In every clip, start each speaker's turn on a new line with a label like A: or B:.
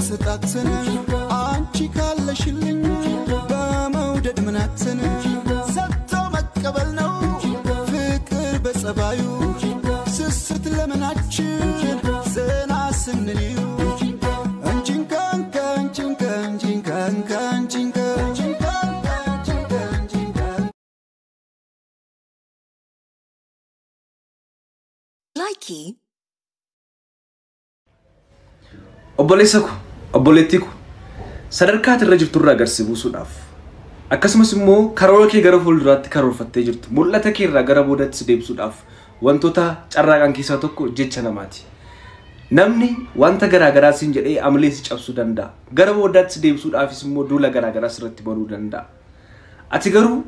A: ስጣትን አንቺ ካለሽልኝ በመውደድ ምናትን ሰጥቶ መቀበል ነው ፍቅር በጸባዩ ስስት ለምናችን ዘና ስንልዩ
B: Obolessaku, obboleettiku sadarkaa irra jirtu irraa agarsiisuudhaaf akkasumas immoo karoora kee gara fuulduraatti karoorfattee jirtu mul'ata kee irraa gara boodaatti deebisuudhaaf wantoota carraaqan keessaa tokko jecha namaati. Namni wanta garaagaraa siin jedhee amalee si cabsuu danda'a. Gara boodaatti deebisuudhaafis immoo duula garaagaraa sirratti banuu danda'a. Ati garuu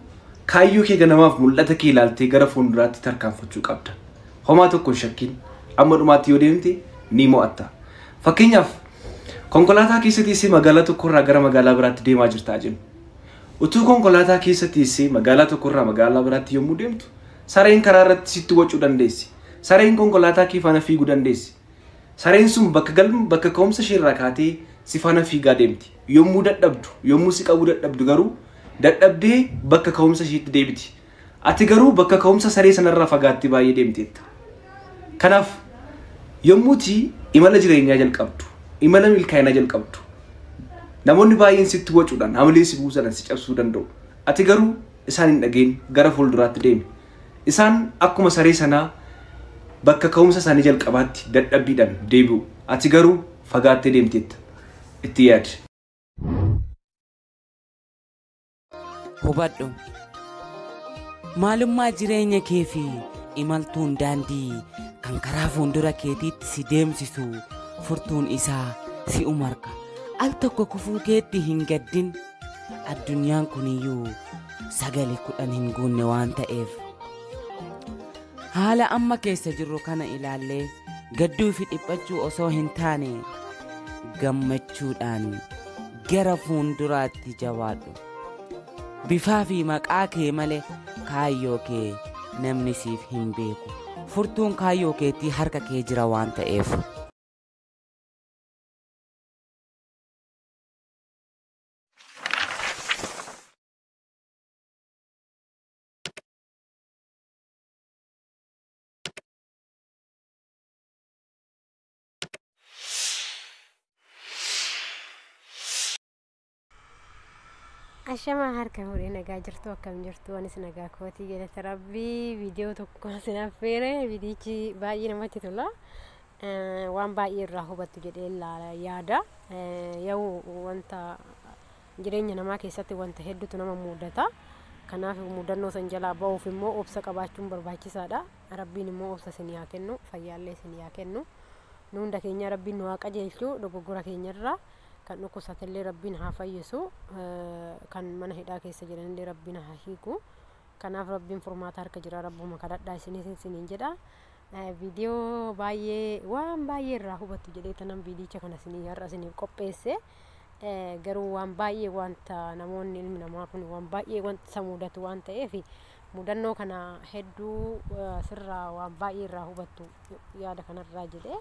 B: kaayyoo kee ganamaaf mul'ata kee ilaaltee gara fuulduraatti tarkaanfachuu qabda. Homaa tokko shakkiin amma dhumaatti yoo deemte ni mo'atta. Fakkeenyaaf konkolaataa keessatti magaalaa tokko irraa gara magaalaa biraatti deemaa jirta jennu. Utuu konkolaataa keessatti magaalaa tokko irraa magaalaa biraatti yommuu deemtu sareen karaa irratti sitti wacuu dandeessi. Sareen konkolaataa kee faana fiiguu dandeessi. Sareen sun bakka ka'umsa ishee irraa kaatee si faana fiigaa deemti. Yommuu dadhabdu, yommuu si qabuu dadhabdu garuu dadhabdee bakka ka'umsa isheetti deebiti. Ati garuu bakka ka'umsa saree sanarraa fagaattee baay'ee deemteetta. Kanaaf yommuuti imala jireenyaa jalqabdu, imala milkaa'inaa jalqabdu. Namoonni baay'een sitti wacuudhaan amalee si buusan si cabsuu danda'u. Ati garuu isaan hin dhageen gara fuulduraatti deemi. Isaan akkuma saree sanaa bakka ka'umsa isaanii jalqabaatti dadhabbiidhaan deebi'u. Ati garuu fagaattee deemteetta. Itti yaadi.
C: Hubadhu. Maalummaa jireenya kee fi imaltuun daandii kan karaa fuuldura keetiitti si deemsisu furtuun isaa si umarka. Al tokko kufuu keetti hin gaddin. Addunyaan kuniyyuu sagalee 10 hin guunne waan ta'eef. Haala amma keessa jirru kana ilaallee gadduu fi dhiphachuu osoo hin taane gammachuudhaan gara fuulduraatti jabaadhu. Bifaa fi maqaa kee malee kaayyoo kee namni siif hin beeku. Furtuun kaayyoo keetii harka kee jira waan ta'eef.
D: Ashama harka hore nagaa jirtu akkam jirtu anis nagaa kooti jedhe rabbi video tokko sinaffeere vidichi baay'ee namatti tola waan baay'ee irraa hubatu jedhee yaada yoo wanta jireenya namaa keessatti wanta hedduutu nama mudata kanaaf mudannoo san jalaa ba'uuf immoo obsa qabaachuun barbaachisaadha rabbiin immoo obsa isin yaa kennu fayyaallee isin yaa kennu nu hunda keenya rabbiin nu haa qajeelchu dogoggora keenyarraa kan nukusatellee rabbiin haa fayyisu kan mana hidhaa keessa jiranillee rabbiin haa hiiku kanaaf rabbiin furmaata harka jira rabbuma kadhadhaa isiniin jedha viidiyoo baay'ee waan baay'ee irraa hubatu jedhee tanan viidicha kana har'a isiniif qopheesse garuu waan baay'ee wanta namoonni ilmi namaa kun waan baay'ee wanta mudatu waan ta'eef mudannoo kana hedduu sirraa waan baay'ee irraa hubatu yaada kanarraa jedhee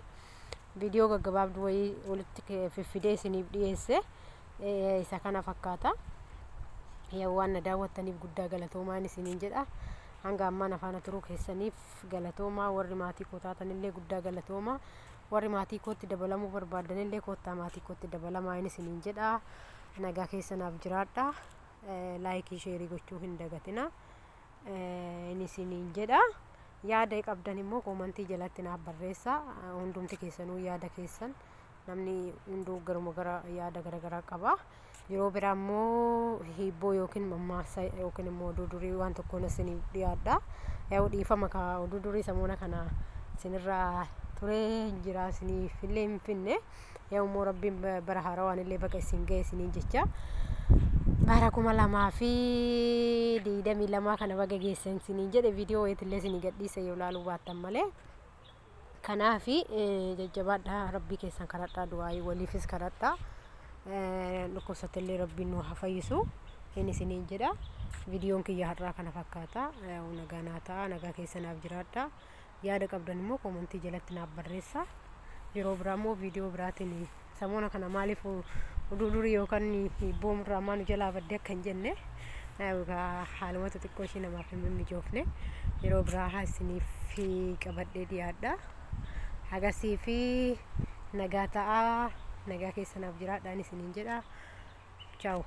D: video gaggabaabduu wayii walitti fiffidee isiniif dhiyeesse isa kana fakkaata yaa waan na daawwattaniif guddaa galatoomaa isiniin jedha hanga ammaan afaan turuu keessaniif galatoomaa warri maatii koo taatanillee guddaa galatoomaa warri maatii kootti dabalamuu barbaadanillee koottaa maatii kootti dabalamaa isiniin jedha nagaa keessanaaf jiraadha laayikii sheerii gochuu hin dagatina isiniin jedha yaada qabdan immoo komentii jalatti naaf barreessaa hundumti keessanuu yaada keessan namni hunduu garuma gara yaada garagaraa qaba yeroo biraa immoo hibboo yookiin mammaaksa yookiin immoo oduu durii waan tokko isiniif dhiyaadha yoo dhiifama ka oduu durii samoona kana isinirraa turee jira isiniif illee hin finne yoo immoo rabbiin bara haarawaan illee baqa isin ga'e isiniin jecha bara 2022 kana baga geessan isiniin jedhe viidiyoo wayitillee isinii gadhiisa yoo laaluu baattan malee kanaafi jajjabaadha rabbii keessan kadhadhaa du'aayii waliifis kadhadhaa dhukkubsatellee rabbiin nu haa fayyisu isiniin jedha viidiyoon kiyya har'aa kana fakkaata nagaa naa ta'a nagaa keessanaaf jiraadha yaada qabdan immoo komentii jalatti naaf barreessaa yeroo biraa immoo viidiyoo biraatiin samoona kana maaliif uduuduri yookaan hibboom irraa maanu jalaa baddee akkan jenne haalumatu xiqqoo ishee namaaf hin mijoofne yeroo biraa isiniif qabadhee dhiyaadha. Hagasii fi nagaa ta'aa nagaa keessanaaf jiraadhaan isiniin jedha. Ciao.